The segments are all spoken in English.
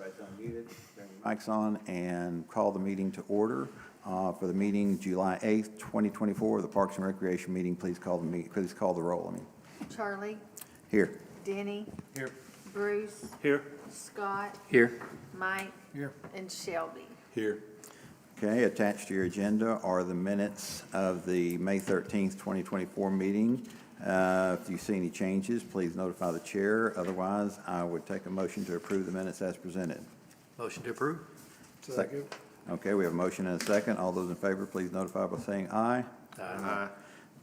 Everybody's unmuted, turn your mics on, and call the meeting to order. For the meeting, July 8th, 2024, the Parks and Recreation meeting, please call the roll. Charlie. Here. Denny. Here. Bruce. Here. Scott. Here. Mike. Here. And Shelby. Here. Okay, attached to your agenda are the minutes of the May 13th, 2024 meeting. If you see any changes, please notify the chair. Otherwise, I would take a motion to approve the minutes as presented. Motion to approve. Second. Okay, we have a motion and a second. All those in favor, please notify by saying aye. Aye.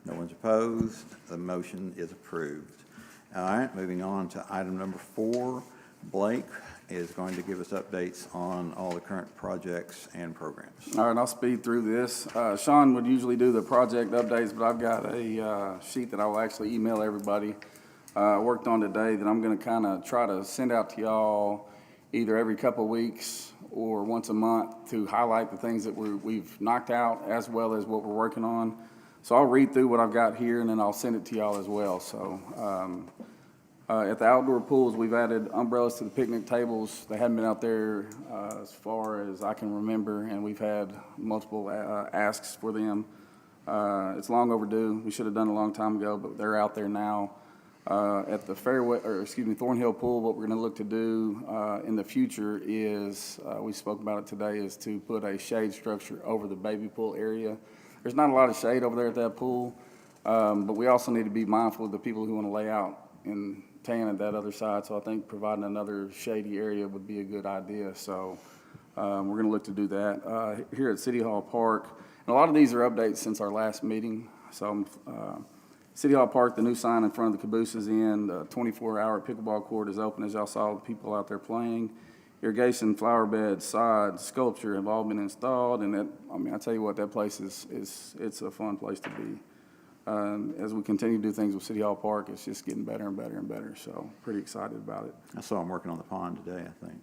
No one's opposed. The motion is approved. All right, moving on to item number 4. Blake is going to give us updates on all the current projects and programs. All right, I'll speed through this. Sean would usually do the project updates, but I've got a sheet that I will actually email everybody. Worked on today that I'm going to kind of try to send out to y'all either every couple of weeks or once a month to highlight the things that we've knocked out as well as what we're working on. So I'll read through what I've got here and then I'll send it to y'all as well. So at the outdoor pools, we've added umbrellas to the picnic tables. They hadn't been out there as far as I can remember, and we've had multiple asks for them. It's long overdue. We should have done it a long time ago, but they're out there now. At the Thornhill Pool, what we're going to look to do in the future is, we spoke about it today, is to put a shade structure over the baby pool area. There's not a lot of shade over there at that pool, but we also need to be mindful of the people who want to lay out and tan at that other side. So I think providing another shady area would be a good idea. So we're going to look to do that. Here at City Hall Park, and a lot of these are updates since our last meeting. So City Hall Park, the new sign in front of the caboose is in. The 24-hour pickleball court is open, as y'all saw the people out there playing. Irrigation, flower bed, sod, sculpture have all been installed. And that, I mean, I tell you what, that place it's a fun place to be. As we continue to do things with City Hall Park, it's just getting better and better and better. So pretty excited about it. I saw them working on the pond today, I think.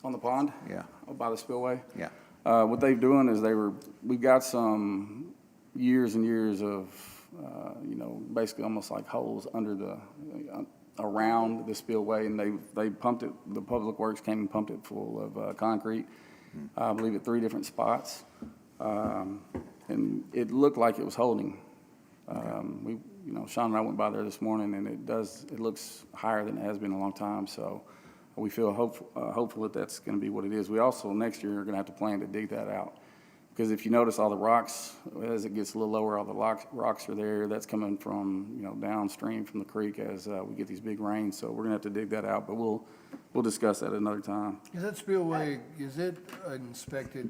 On the pond? Yeah. Oh, by the spillway? Yeah. What they're doing is we've got some years and years of, basically almost like holes under around the spillway, and they pumped it, the Public Works came and pumped it full of concrete, I believe at 3 different spots. And it looked like it was holding. Sean and I went by there this morning, and it looks higher than it has been in a long time. So we feel hopeful that that's going to be what it is. We also next year are going to have to plan to dig that out, because if you notice all the rocks, as it gets a little lower, all the rocks are there. That's coming from downstream from the creek as we get these big rains. So we're going to have to dig that out, but we'll discuss that another time. Is that spillway, is it inspected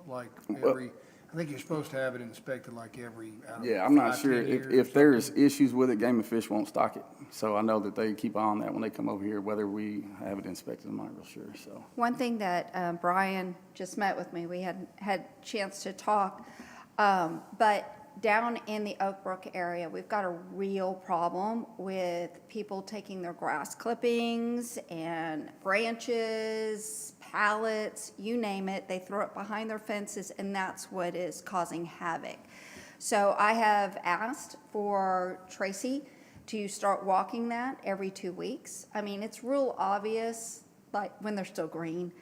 like every? I think you're supposed to have it inspected like every. Yeah, I'm not sure if there's issues with it. Game and Fish won't stock it, so I know that they keep on that when they come over here. Whether we have it inspected, I'm not real sure. So One thing that Brian just met with me, we had a chance to talk, but down in the Oak Brook area, we've got a real problem with people taking their grass clippings and branches, pallets, you name it. They throw it behind their fences, and that's what is causing havoc. So I have asked for Tracy to start walking that every 2 weeks. I mean, it's real obvious, like when they're still green,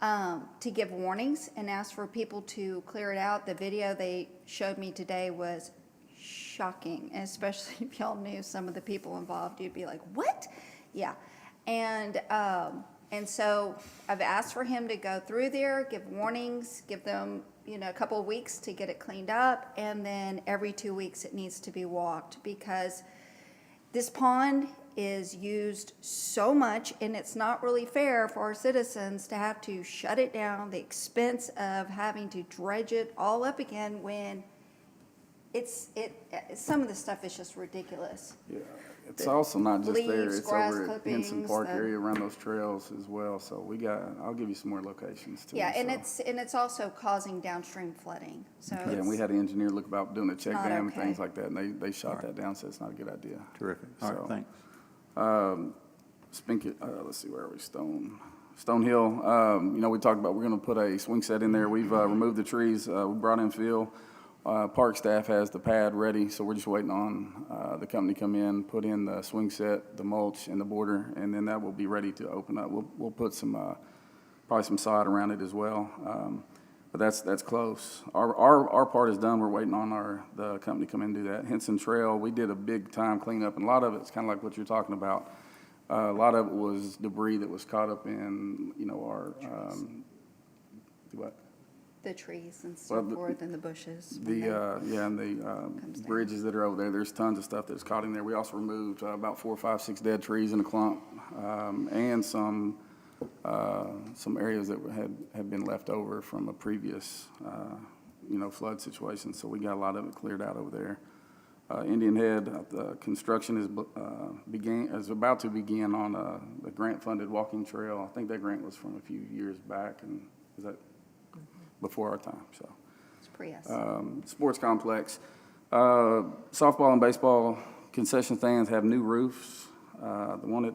to give warnings and ask for people to clear it out. The video they showed me today was shocking, and especially if y'all knew some of the people involved, you'd be like, what? Yeah. And so I've asked for him to go through there, give warnings, give them, a couple of weeks to get it cleaned up, and then every 2 weeks it needs to be walked, because this pond is used so much, and it's not really fair for our citizens to have to shut it down, the expense of having to dredge it all up again when some of the stuff is just ridiculous. yeah, it's also not just there. leaves, It's grass over at Henson clippings, Park area around those trails as well. So I'll give you some more locations too. Yeah, and so. it's also causing downstream flooding. So Yeah, and we had an engineer look about doing a check not dam and okay. things like that, and they shot that down, so it's not a good idea. Terrific. All right, So, thanks. Let's see, where are we? Stonehill. We talked about we're going to put a swing set in there. We've removed the trees. We brought in Phil. Park staff has the pad ready, so we're just waiting on the company to come in, put in the swing set, the mulch, and the border, and then that will be ready to open up. We'll put some probably some sod around it as well. But that's close. Our part is done. We're waiting on the company to come in and do that. Henson Trail, we did a big time cleanup, and a lot of it's kind of like what you're talking about. A lot of it was debris that was caught up in, our, what? The trees and Well, so forth and the bushes. And the Comes down. bridges that are over there, there's tons of stuff that's caught in there. We also removed about 4, 5, 6 dead trees in a clump, and some areas that had been left over from a previous, flood situation. So we got a lot of it cleared out over there. Indian Head, the construction is about to begin on the grant-funded walking trail. I think that grant was from a few years back, and is that before our time? So It's pre-us. sports complex, softball and baseball concession stands have new roofs. The one at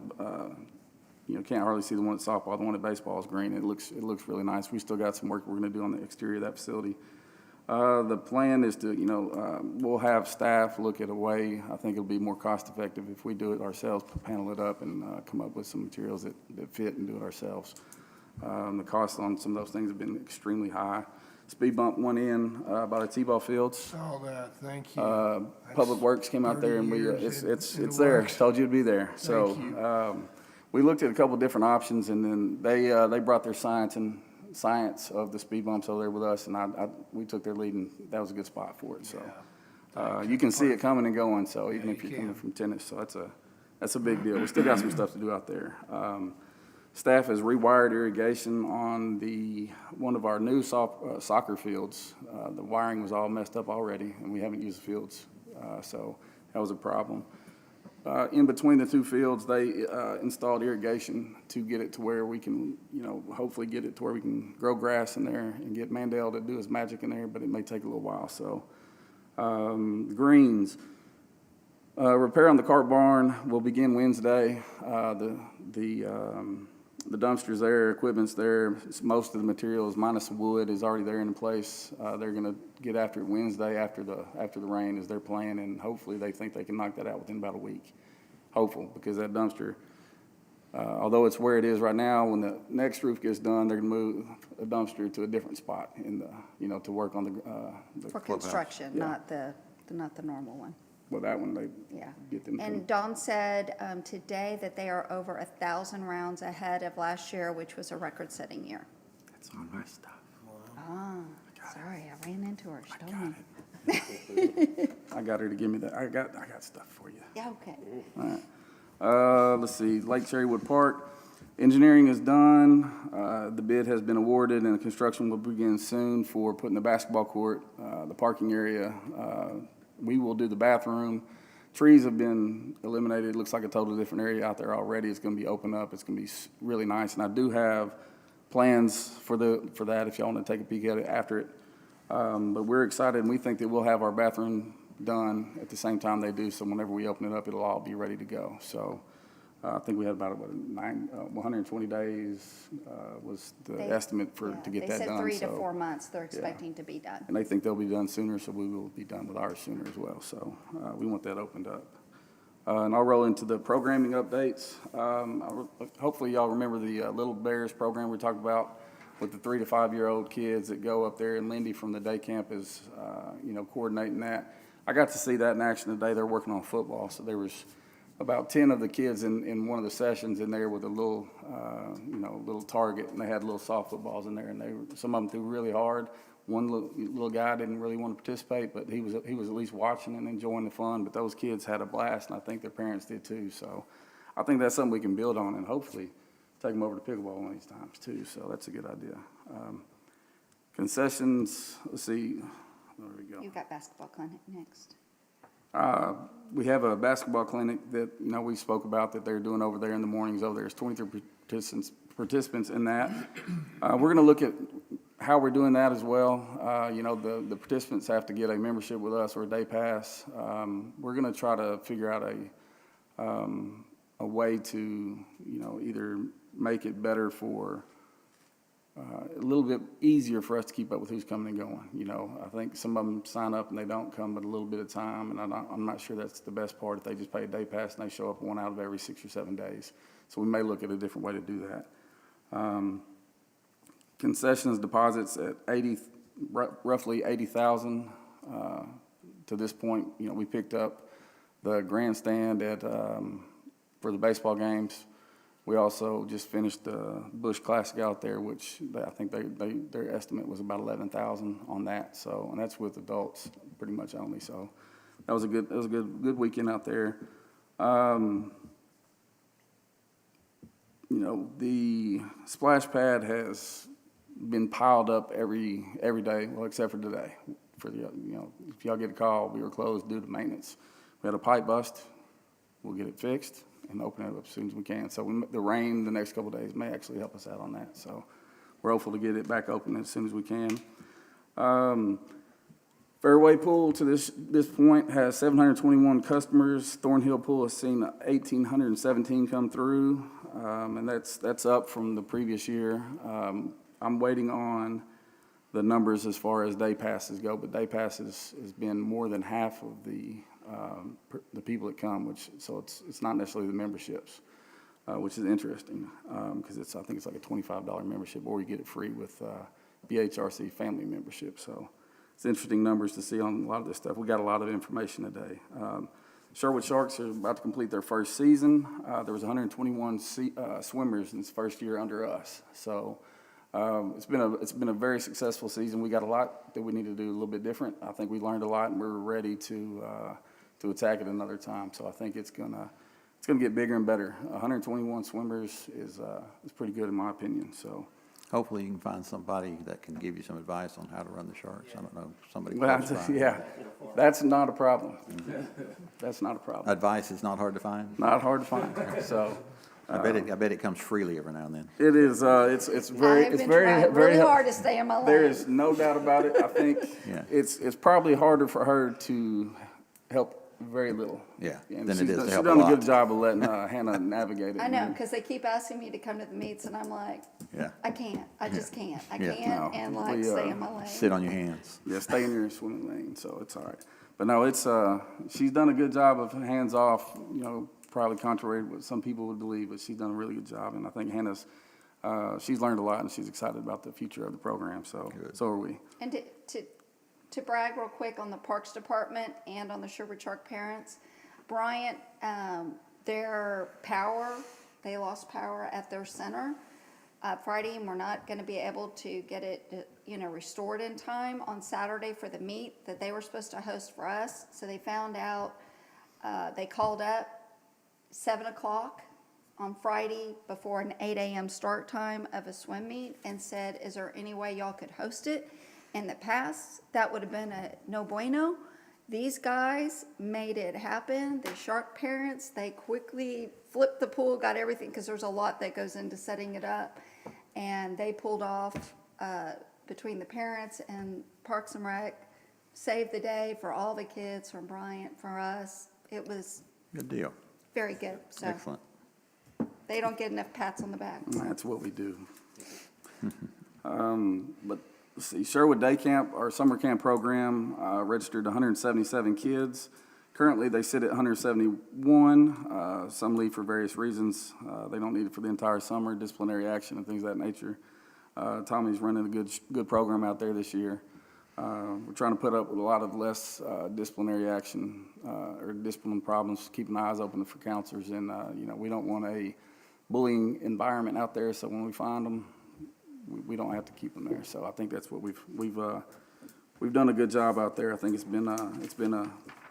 can't hardly see the one at softball. The one at baseball is green. It looks really nice. We still got some work we're going to do on the exterior of that facility. The plan is to, we'll have staff look at a way. I think it'll be more cost effective if we do it ourselves, panel it up, and come up with some materials that fit and do it ourselves. The costs on some of those things have been extremely high. Speed bump went in by the T-ball fields. Saw that, thank you. Public Works came out there, and 30 we years in it's the there. works. Told you it'd be there. Thank So you. we looked at a couple different options, and then they brought their science of the speed bumps over there with us, and we took their lead, and that was a good spot for it. So you can see it coming and going. So even if you you're coming can. from tennis, so that's a big deal. We still got some stuff to do out there. Staff has rewired irrigation on one of our new soccer fields. The wiring was all messed up already, and we haven't used the fields, so that was a problem. In between the two fields, they installed irrigation to get it to where we can, hopefully get it to where we can grow grass in there and get Mandel to do his magic in there, but it may take a little while. So greens. Repair on the cart barn will begin Wednesday. The dumpsters there, equipment's there. Most of the materials, minus the wood, is already there in place. They're going to get after it Wednesday after the rain is their plan, and hopefully they think they can knock that out within about a week. Hopeful, because that dumpster, although it's where it is right now, when the next roof gets done, they're going to move a dumpster to a different spot to work on the For clubhouse. construction, Yeah. not the normal one. Well, that one they Yeah. get them. And Dawn said today that they are over 1,000 rounds ahead of last year, which was a record-setting year. That's on my stuff. Ah, sorry, I ran into her. She told me. I got her to give me that. I got stuff for you. Yeah, okay. Let's see, Lake Sherwood Park, engineering is done. The bid has been awarded, and the construction will begin soon for putting the basketball court, the parking area. We will do the bathroom. Trees have been eliminated. It looks like a totally different area out there already. It's going to be opened up. It's going to be really nice, and I do have plans for that if y'all want to take a peek at it after it. But we're excited, and we think that we'll have our bathroom done at the same time they do, so whenever we open it up, it'll all be ready to go. So I think we had about 120 days was the estimate to get that done. They said 3 to So- 4 months they're expecting to be done. and they think they'll be done sooner, so we will be done with ours sooner as well. So we want that opened up. And I'll roll into the programming updates. Hopefully y'all remember the Little Bears program we talked about with the 3 to 5 year old kids that go up there, and Lindy from the day camp is coordinating that. I got to see that in action today. They're working on football, so there was about 10 of the kids in one of the sessions in there with a little target, and they had little soft footballs in there, and some of them threw really hard. One little guy didn't really want to participate, but he was at least watching and enjoying the fun. But those kids had a blast, and I think their parents did too. So I think that's something we can build on, and hopefully take them over to pickleball one of these times too. So that's a good idea. Concessions. Let's see. There we go. You've got basketball clinic next. We have a basketball clinic that, we spoke about that they're doing over there in the mornings. Over there. There's 23 participants in that. We're going to look at how we're doing that as well. The participants have to get a membership with us or a day pass. We're going to try to figure out a way to, either make it better for a little bit easier for us to keep up with who's coming and going. I think some of them sign up and they don't come but a little bit of time, and I'm not sure that's the best part if they just pay a day pass and they show up one out of every 6 or 7 days. So we may look at a different way to do that. concessions deposits at roughly 80,000. To this point, we picked up the grandstand for the baseball games. We also just finished the Bush Classic out there, which I think their estimate was about 11,000 on that. So, and that's with adults pretty much only. So, that was a good weekend out there. The splash pad has been piled up every day, well, except for today. If y'all get a call, we were closed due to maintenance. We had a pipe bust. We'll get it fixed and open it up as soon as we can. So the rain the next couple of days may actually help us out on that. So we're hopeful to get it back open as soon as we can. Fairway Pool to this point has 721 customers. Thornhill Pool has seen 1,817 come through, and that's up from the previous year. I'm waiting on the numbers as far as day passes go, but day passes has been more than half of the people that come, so it's not necessarily the memberships, which is interesting because I think it's like a $25 membership, or you get it free with BHRC family membership. So it's interesting numbers to see on a lot of this stuff. We got a lot of information today. Sherwood Sharks are about to complete their first season. There was 121 swimmers in its first year under us. So it's been a very successful season. We got a lot that we need to do a little bit different. I think we learned a lot, and we're ready to attack it another time. So I think it's gonna get bigger and better. 121 swimmers is pretty good in my opinion. So. Hopefully you can find somebody that can give you some advice on how to run the Sharks. I don't know, somebody Well, close by. yeah, that's not a problem. That's not a problem. Advice is not hard to find? Not hard to find. So I bet it comes freely every now and then. it is. It's very. I've It's been very trying very. really hard to stay in my lane. There is no doubt about it. I think Yeah. it's probably harder for her to help very little. Yeah, And than it she's is done- to she's help a done a lot. good job of letting Hannah navigate it. I know, because they keep asking me to come to the meets, and I'm like, Yeah. I can't. I just can't. I Yeah. can't, No. and like We, stay in my lane. Sit on your hands. Yeah, stay in your swimming lane, so it's all right. But no, it's she's done a good job of hands off. Probably contrary to what some people would believe, but she's done a really good job, and I think Hannah's she's learned a lot, and she's excited about the future of the program. So Good. so are we. And to brag real quick on the Parks Department and on the Sherwood Shark parents, Bryant, their power, they lost power at their center Friday, and we're not going to be able to get it, restored in time on Saturday for the meet that they were supposed to host for us. So they found out, they called up 7 o'clock on Friday before an 8 a.m. start time of a swim meet and said, is there any way y'all could host it? In the past, that would have been a no bueno. These guys made it happen. The Shark parents, they quickly flipped the pool, got everything, because there's a lot that goes into setting it up. And they pulled off, between the parents and Parks and Rec, saved the day for all the kids from Bryant, for us. It was Good deal. very good. So Excellent. they don't get enough pats on the back. That's what we do. But let's see, Sherwood Day Camp, our summer camp program, registered 177 kids. Currently, they sit at 171. Some leave for various reasons. They don't need it for the entire summer, disciplinary action and things of that nature. Tommy's running a good program out there this year. We're trying to put up with a lot of less disciplinary action or discipline problems, keeping eyes open for counselors. And, we don't want a bullying environment out there, so when we find them, we don't have to keep them there. So I think that's what we've done a good job out there. I think it's been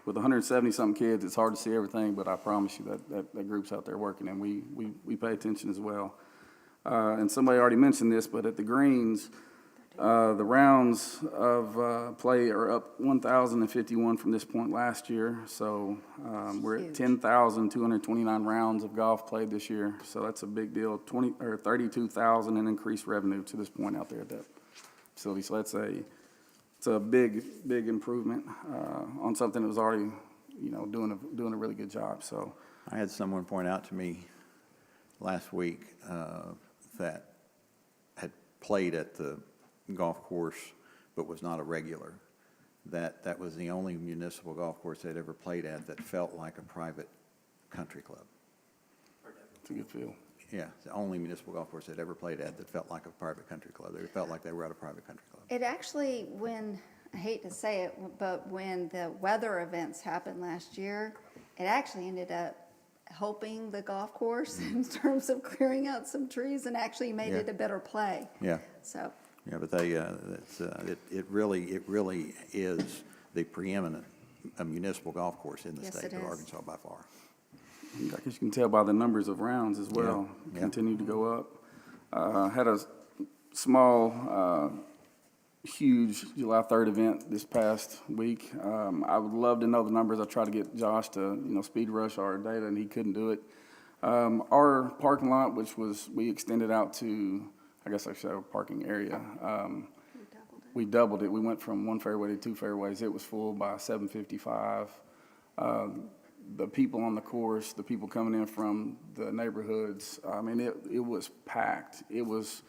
with 170-something kids, it's hard to see everything, but I promise you that group's out there working, and we pay attention as well. And somebody already mentioned this, but at the Greens, the rounds of play are up 1,051 from this point last year. So we're at 10,229 rounds of golf played this year. So that's a big deal. 32,000 in increased revenue to this point out there at that facility. So it's a big improvement on something that was already doing a really good job. So I had someone point out to me last week that had played at the golf course but was not a regular, that was the only municipal golf course they'd ever played at that felt like a private country club. it's a good feel. Yeah, it's the only municipal golf course I'd ever played at that felt like a private country club. They felt like they were at a private country club. It actually, I hate to say it, but when the weather events happened last year, it actually ended up helping the golf course in terms of clearing out some trees and actually made Yeah. it a better play. Yeah. So, Yeah, but it really is the preeminent municipal golf course in the Yes, state it of is. Arkansas by far. I guess you can tell by the numbers of rounds as well, Yeah. continue to go up. Had a small, huge July 3rd event this past week. I would love to know the numbers. I tried to get Josh to, speed rush our data, and he couldn't do it. Our parking lot, we extended out to, I guess I should have a parking area. We doubled it. We went from one fairway to two fairways. It was full by 7:55. The people on the course, the people coming in from the neighborhoods, I mean, it was packed. It was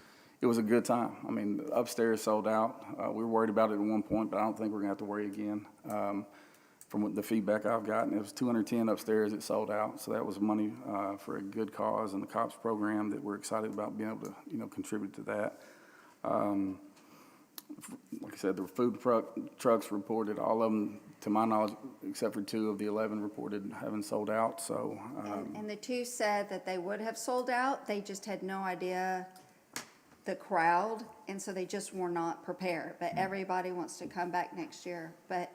a good time. I mean, upstairs sold out. We were worried about it at one point, but I don't think we're gonna have to worry again. From what the feedback I've gotten, it was 210 upstairs. It sold out, so that was money for a good cause and the COPS program that we're excited about being able to, contribute to that. Like I said, the food trucks reported, all of them, to my knowledge, except for 2 of the 11 reported having sold out, so. and the 2 said that they would have sold out, they just had no idea the crowd, and so they just were not prepared. But everybody wants to come back next year. But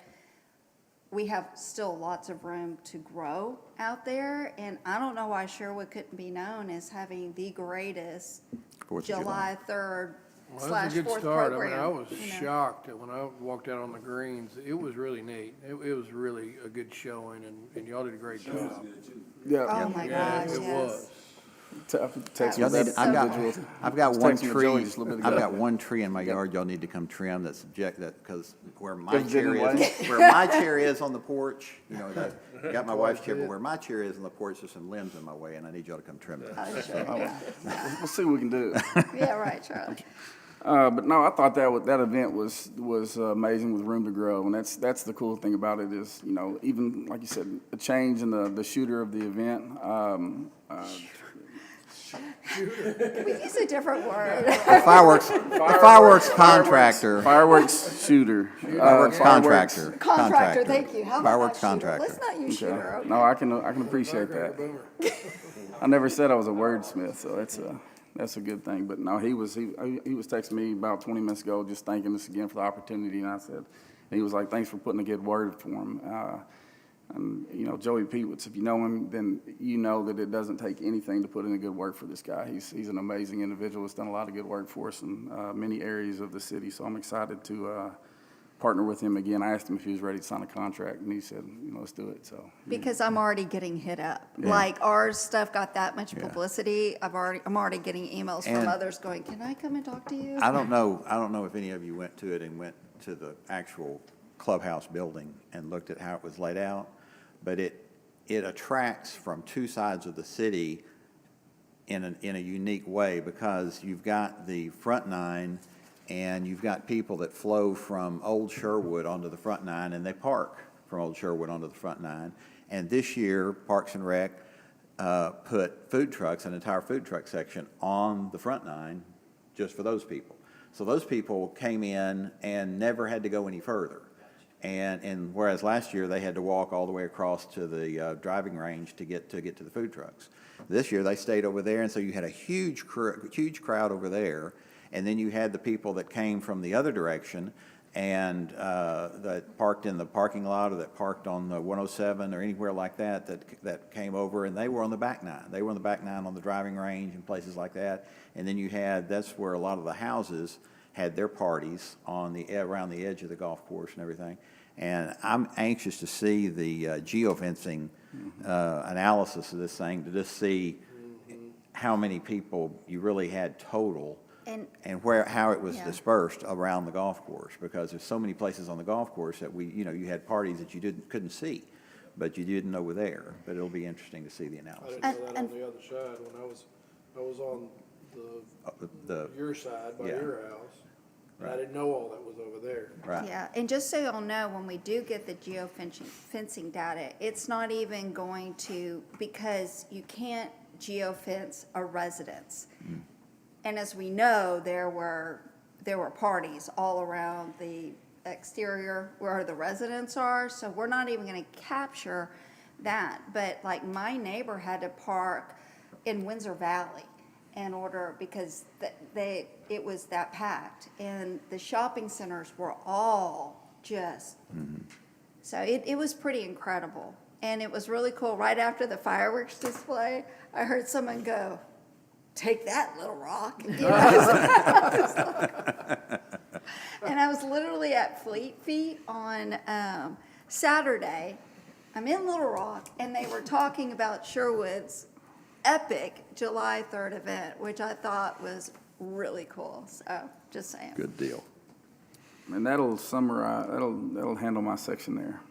we have still lots of room to grow out there, and I don't know why Sherwood couldn't be known as having the greatest 4th of July 3rd Well, slash that's a good 4th start. program. I was you know. shocked that when I walked out on the greens. It was really neat. It was really a good showing, and y'all did a great job. Yeah. Oh, my Yeah, gosh, it yes. was. Text Y'all me need, that I've got, individual. I've got Was one texting with tree, Joey just a little bit I've ago. got one tree in my yard y'all need to come trim that's subject, because where my It's chair in the is, where my chair is on the porch, got my wife's chair, but where my chair is on the porch, there's some limbs in my way, and I need y'all to come trim it. Oh, sure, yeah. We'll see what we can do. Yeah, right, Charlie. But no, I thought that event was amazing with room to grow, and that's the cool thing about it is, even like you said, a change in the shooter of the event. Can we use a different word? The fireworks contractor, Fireworks shooter. fireworks contractor. Contractor, thank you. How about Fireworks that shooter? contractor. Let's not use shooter, okay? No, I can appreciate that. I never said I was a wordsmith, so that's a good thing. But no, he was texting me about 20 minutes ago, just thanking us again for the opportunity, and he was like, thanks for putting a good word for him. And Joey Peewitz, if you know him, then you know that it doesn't take anything to put in a good word for this guy. He's an amazing individual. He's done a lot of good work for us in many areas of the city. So I'm excited to partner with him again. I asked him if he was ready to sign a contract, and he said, let's do it. So Because I'm already getting hit up. Like, our stuff got that much publicity. I'm already getting emails from And- others going, can I come and talk to you? I don't know if any of you went to it and went to the actual clubhouse building and looked at how it was laid out, but it attracts from 2 sides of the city in a unique way, because you've got the front 9 and you've got people that flow from Old Sherwood onto the front 9, and they park from Old Sherwood onto the front 9. And this year, Parks and Rec put food trucks, an entire food truck section on the front 9 just for those people. So those people came in and never had to go any further. And whereas last year they had to walk all the way across to the driving range to get to the food trucks. This year they stayed over there, and so you had a huge crowd over there. And then you had the people that came from the other direction and that parked in the parking lot, or that parked on the 107 or anywhere like that came over, and they were on the back 9. They were on the back 9 on the driving range and places like that. And then that's where a lot of the houses had their parties around the edge of the golf course and everything. And I'm anxious to see the geofencing analysis of this thing, to just see how many people you really had total, and how it was dispersed around the golf course, because there's so many places on the golf course that you had parties that you couldn't see, but you didn't know were there. But it'll be interesting to see the I analysis. didn't know that on the other side when I was on your side by yeah. your house. And I Right. didn't know all that was over there. Right. Yeah, and just so y'all know, when we do get the fencing data, it's not even going to, because you can't geofence a residence. And as we know, there were parties all around the exterior where the residents are, so we're not even gonna capture that. But like my neighbor had to park in Windsor Valley in order, because it was that packed. And the shopping centers were all just, so it was pretty incredible. And it was really cool. Right after the fireworks display, I heard someone go, "Take that, Little Rock." You know? And I was literally at Fleet Feet on Saturday. I'm in Little Rock, and they were talking about Sherwood's epic July 3rd event, which I thought was really cool. So, just saying. Good deal. And that'll summarize, that'll handle my section there.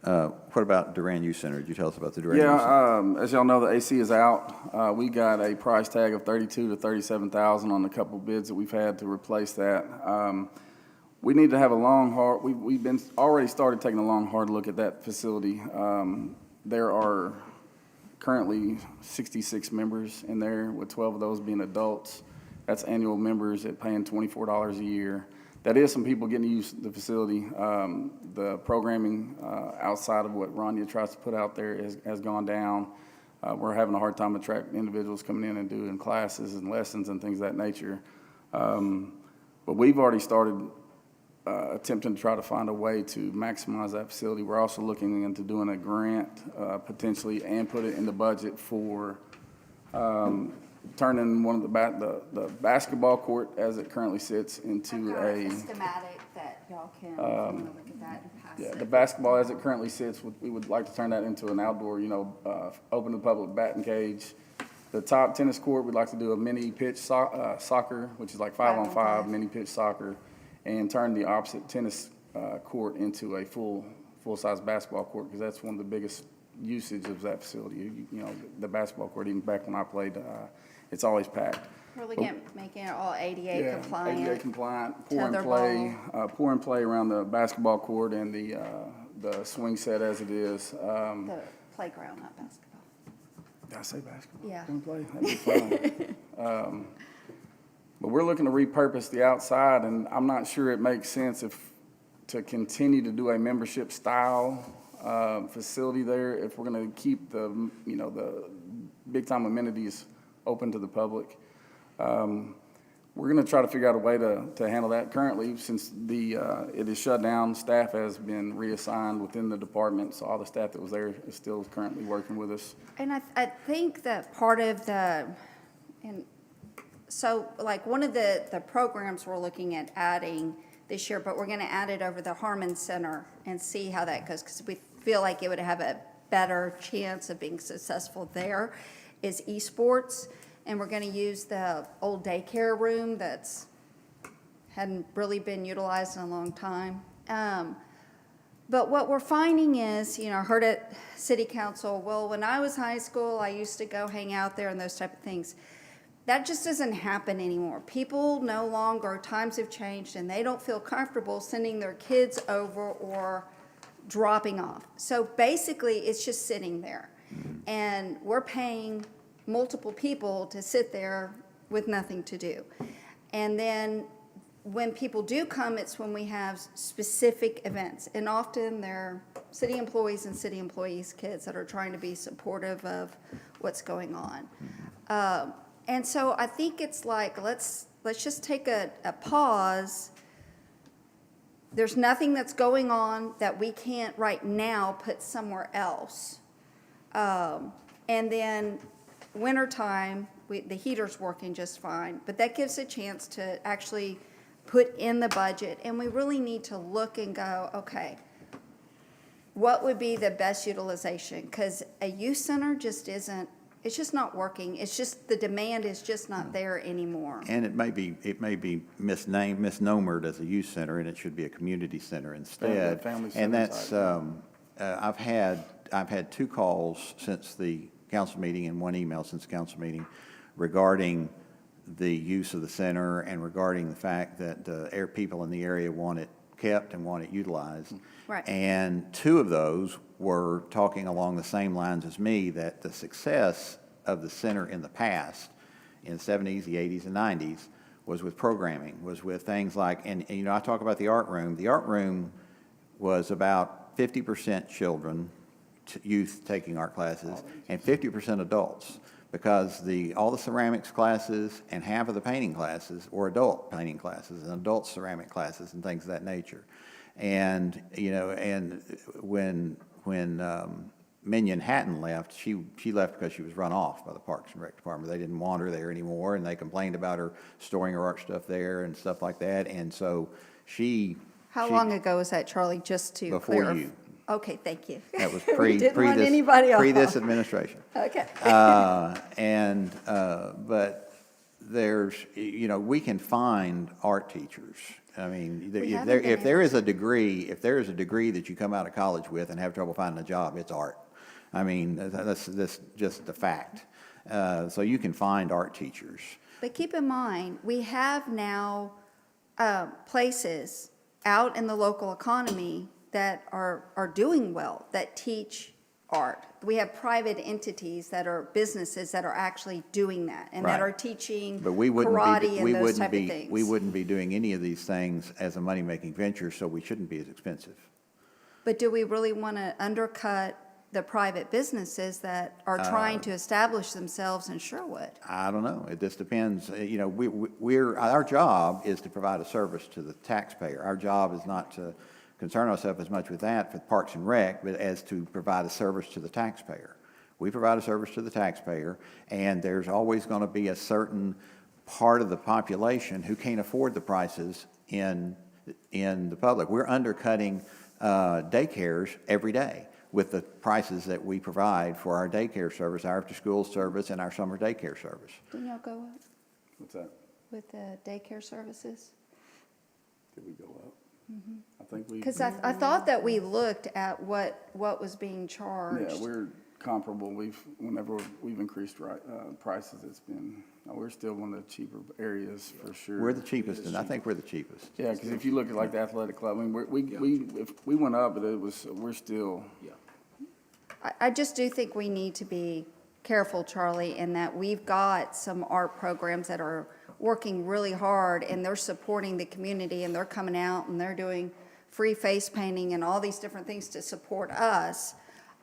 What about Durand Youth Center? Did you tell us about the Durand Youth Center? Yeah, as y'all know, the AC is out. We got a price tag of $32,000 to $37,000 on a couple bids that we've had to replace that. We need to have a we've been already started taking a long, hard look at that facility. There are currently 66 members in there, with 12 of those being adults. That's annual members at paying $24 a year. That is some people getting to use the facility. The programming outside of what Rania tries to put out there has gone down. We're having a hard time attracting individuals coming in and doing classes and lessons and things of that nature. But we've already started attempting to try to find a way to maximize that facility. We're also looking into doing a grant potentially, and put it in the budget for turning one of the basketball court as it currently sits into I've got a schematic that y'all can, if you wanna look at that and pass yeah, it. the basketball as it currently sits, we would like to turn that into an outdoor, open to the public batting cage. The top tennis court, we'd like to do a mini pitch soccer, which is like 5-on-5 mini pitch soccer, and turn the opposite tennis court into a full-size basketball court, because that's one of the biggest usage of that facility. The basketball court, even back when I played, it's always packed. We're looking at making it all ADA Yeah, compliant. ADA compliant, Tetherball. pour and play around the basketball court and the swing set as it is. The playground, not basketball. Did I say basketball? Yeah. Pour and play? That'd be fun. But we're looking to repurpose the outside, and I'm not sure it makes sense to continue to do a membership style facility there if we're going to keep the big time amenities open to the public. We're going to try to figure out a way to handle that. Currently, since it is shut down, staff has been reassigned within the department, so all the staff that was there is still currently working with us. And I think that part of so like one of the programs we're looking at adding this year, but we're gonna add it over the Harmon Center and see how that goes, because we feel like it would have a better chance of being successful there, is esports. And we're gonna use the old daycare room that's hadn't really been utilized in a long time. But what we're finding is, I heard at city council, well, when I was high school, I used to go hang out there and those type of things. That just doesn't happen anymore. People no longer, times have changed, and they don't feel comfortable sending their kids over or dropping off. So basically, it's just sitting there. And we're paying multiple people to sit there with nothing to do. And then when people do come, it's when we have specific events. And often they're city employees and city employees' kids that are trying to be supportive of what's going on. And so I think it's like, let's just take a pause. There's nothing that's going on that we can't right now put somewhere else. And then wintertime, the heater's working just fine, but that gives a chance to actually put in the budget, and we really need to look and go, okay, what would be the best utilization? Because a youth center just isn't, it's just not working. It's just, the demand is just not there anymore. And it may be misnomered as a youth center, and it should be a community center instead. Family And center that's, type. I've had 2 calls since the council meeting and 1 email since the council meeting regarding the use of the center and regarding the fact that people in the area want it kept and want it utilized. Right. And 2 of those were talking along the same lines as me, that the success of the center in the past, in the 70s, the 80s, and 90s, was with programming, was with things like, and you know, I talk about the art room. The art room was about 50% children, youth taking art classes, and 50% adults, because all the ceramics classes and half of the painting classes were adult painting classes and adult ceramic classes and things of that nature. And, you know, and when Minion Hatton left, she left because she was run off by the Parks and Rec Department. They didn't want her there anymore, and they complained about her storing her art stuff there and stuff like that. And so How long ago was that, Charlie, just to Before clarify? you. Okay, thank you. That was We didn't want anybody this off. administration. Okay. But there's, you know, we can find art teachers. I mean, We if haven't there, been if there able is a degree, if there is a degree that you come out of college with and have trouble finding a job, it's art. I mean, that's just the fact. So you can find art teachers. But keep in mind, we have now places out in the local economy that are doing well, that teach art. We have private entities that are businesses that are actually doing that and that Right. are teaching But we wouldn't karate be, and those type of things. we wouldn't be doing any of these things as a money-making venture, so we shouldn't be as expensive. But do we really want to undercut the private businesses that are trying to establish themselves in Sherwood? I don't know. It just depends. You know, our job is to provide a service to the taxpayer. Our job is not to concern ourselves as much with that for Parks and Rec, but as to provide a service to the taxpayer. We provide a service to the taxpayer, and there's always going to be a certain part of the population who can't afford the prices in the public. We're undercutting daycares every day with the prices that we provide for our daycare service, our after-school service, and our summer daycare service. Didn't y'all go up What's that? with the daycare services? Did we go up? I think we. Because I thought that we looked at what was being charged. Yeah, we're comparable. Whenever we've increased prices, it's been, we're still one of the cheaper areas for sure. We're the cheapest, and I think we're the cheapest. Yeah, because if you look at like the athletic club, I mean, if we went up, but we're still. I just do think we need to be careful, Charlie, in that we've got some art programs that are working really hard, and they're supporting the community, and they're coming out, and they're doing free face painting and all these different things to support us.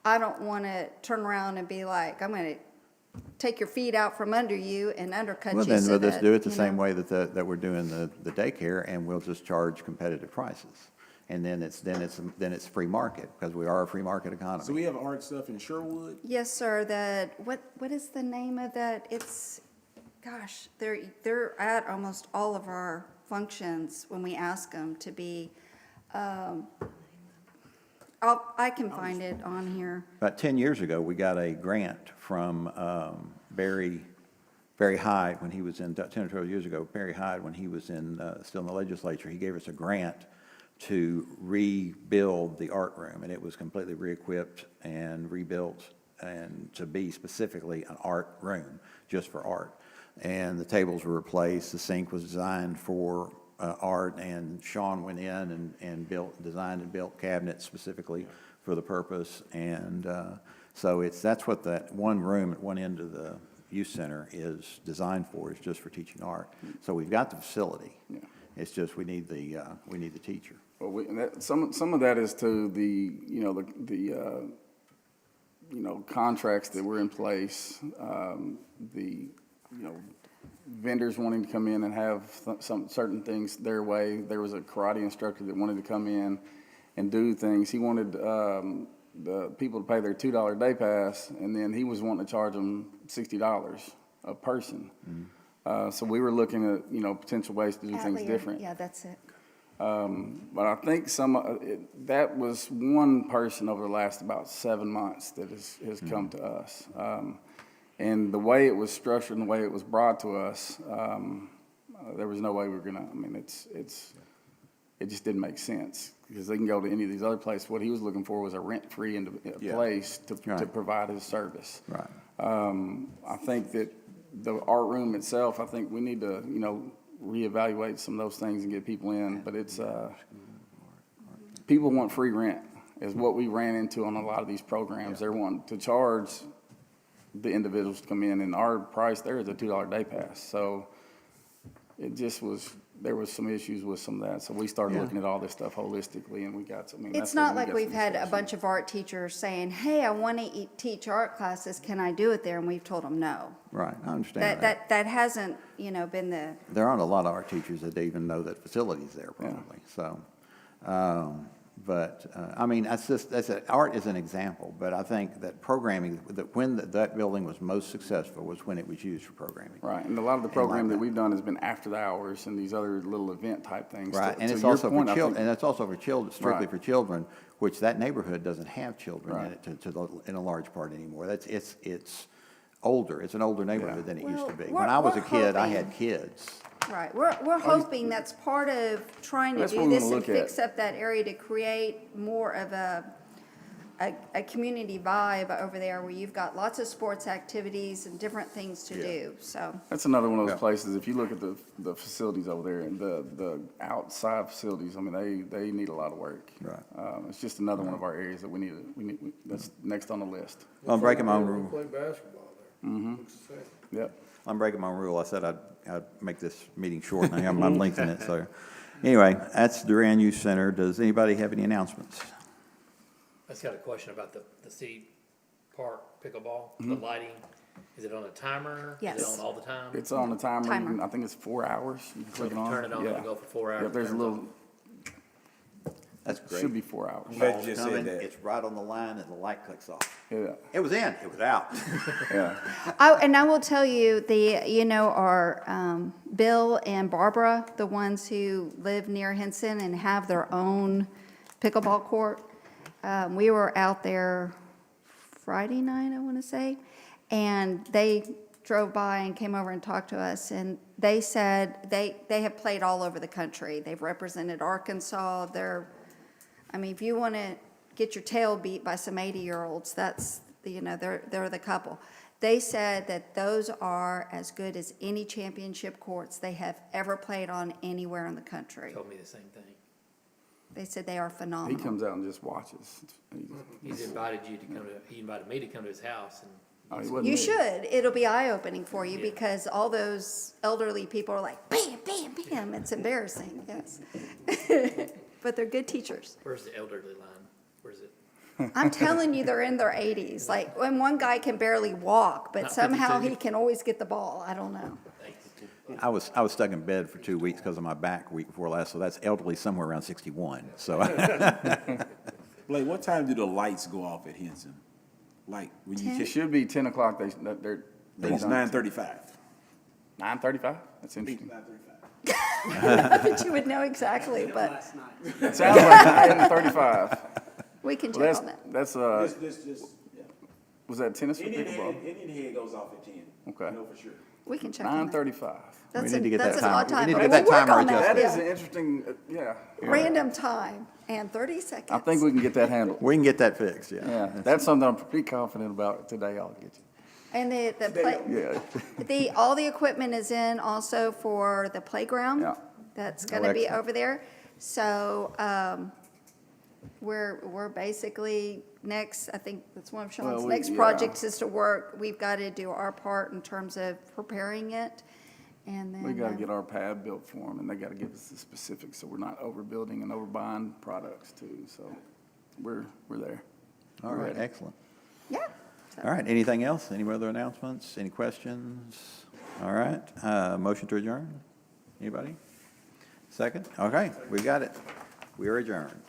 I don't want to turn around and be like, I'm going to take your feet out from under you and undercut you. Well, then so we'll just that, do it the you same know. way that we're doing the daycare, and we'll just charge competitive prices. And then it's free market, because we are a free market economy. So we have art stuff in Sherwood? Yes, sir. What is the name of that? It's, gosh, they're at almost all of our functions when we ask them to be. I can find it on here. About 10 years ago, we got a grant from Barry Hyde when he was in, 10 or 12 years ago, Barry Hyde, when he was still in the legislature, he gave us a grant to rebuild the art room, and it was completely re-equipped and rebuilt, and to be specifically an art room, just for art. And the tables were replaced, the sink was designed for art, and Sean went in and designed and built cabinets specifically for the purpose. And so that's what that one room at one end of the youth center is designed for, is just for teaching art. So we've got the facility. Yeah. It's just we need the teacher. Well, some of that is to the contracts that were in place, vendors wanting to come in and have some certain things their way. There was a karate instructor that wanted to come in and do things. He wanted the people to pay their $2 day pass, and then he was wanting to charge them $60 a person. Mm-hmm. So we were looking at potential ways to do things different. Yeah, that's it. But I think that was one person over the last about 7 months that has come to us. And the way it was structured and the way it was brought to us, there was no way we were gonna. I mean, it just didn't make sense, because they can go to any of these other places. What he was looking for was a rent-free place to provide his service. Right. I think that the art room itself, I think we need to reevaluate some of those things and get people in. But it's people want free rent, is what we ran into on a lot of these programs. They're wanting to charge the individuals to come in, and our price there is a $2 day pass. So it just was, there was some issues with some of that. So we started Yeah. looking at all this stuff holistically, and we got, I mean, It's that's where not we like got we've some had a discussion. bunch of art teachers saying, hey, I want to teach art classes, can I do it there? And we've told them no. Right, I understand that. That hasn't, been the, There aren't a lot of art teachers that even know that facility's there probably, so. I mean, art is an example, but I think that programming, that when that building was most successful was when it was used for programming. Right, and a lot of the programming that we've done has been after the hours and these other little event type things. Right, To and it's your also for point, I children, think- and it's also for children, strictly Right. for children, which that neighborhood doesn't have children in Right. it in a large part anymore. It's older, it's an older neighborhood than it used to be. Well, When I was a we're kid, I hoping- had kids. right, we're hoping that's part of trying to That's what do we this wanna and look at. fix up that area to create more of a community vibe over there where you've got lots of sports activities and different things to do, so. That's another one of those Yeah. places, if you look at the facilities over there, and the outside facilities, I mean, they need a lot of work. Right. It's just another one of our areas that we need, that's next on the list. I'm breaking my own We rule. Play basketball there. Looks the same. Yep. I'm breaking my rule. I said I'd make this meeting short, and I'm lengthening it, so. Anyway, that's Durand Youth Center. Does anybody have any announcements? I just got a question about the city park pickleball, the lighting. Is it on a timer? Is Yes. it on all the time? It's on the timer, you Timer. can- I think it's 4 hours, you can So click if it you on. turn it on, Yeah. it'll go for 4 hours. Yep, there's a turns little, on. That's great. should be 4 hours. Glad you just Coming, said that. it's right on the line, and the light clicks off. Yeah, It was in, it was out. yeah. And I will tell you, our Bill and Barbara, the ones who live near Henson and have their own pickleball court, we were out there Friday night, I want to say, and they drove by and came over and talked to us, and they said they have played all over the country. They've represented Arkansas. If you want to get your tail beat by some 80-year-olds, that's, they're the couple. They said that those are as good as any championship courts they have ever played on anywhere in the country. Told me the same thing. They said they are He phenomenal. comes out and just watches. He invited me to come to his house and Oh, he wasn't You me. should. It'll be eye-opening for you Yeah. because all those elderly people are like, bam, bam, bam. It's embarrassing, yes. But they're good teachers. where's the elderly line? Where's it? I'm telling you, they're in their 80s. Like, when one guy can barely walk, but Not somehow 52. he can always get the ball. I don't know. Thanks. I was stuck in bed for 2 weeks because of my back week before last, so that's elderly somewhere around 61, so. Blake, what time do the lights go off at Henson? Like, when you, It should be 10 o'clock, they're it's done. 9:35. 9:35? That's interesting. 9:35. I bet you would know exactly, but It sounds like 10:35. we can Well, check on that. that's, Yeah. was that tennis or pickleball? Indian head goes off at 10. Okay. I know for sure. We can check on that. 9:35. That's We need to get that's that an odd timer. We time, need to but get that we'll work timer on that. That is yeah. an interesting, yeah. Random time and 30 seconds. I think we can get that handled. We can get that fixed, yeah. Yeah, that's something I'm pretty confident about today. I'll get you. And Yeah. all the equipment is in also for the playground. Yeah. That's gonna be excellent. over there. So, we're basically next, I think that's one of Sean's Well, next yeah. projects is to work. We've got to do our part in terms of preparing it. And then. We got to get our pad built for them, and they got to give us the specifics, so we're not overbuilding and overbuying products too. So we're there. All right, excellent. Yeah. All right, anything else? Any other announcements? Any questions? All right, motion to adjourn? Anybody? Second? Okay, we got it. We are adjourned.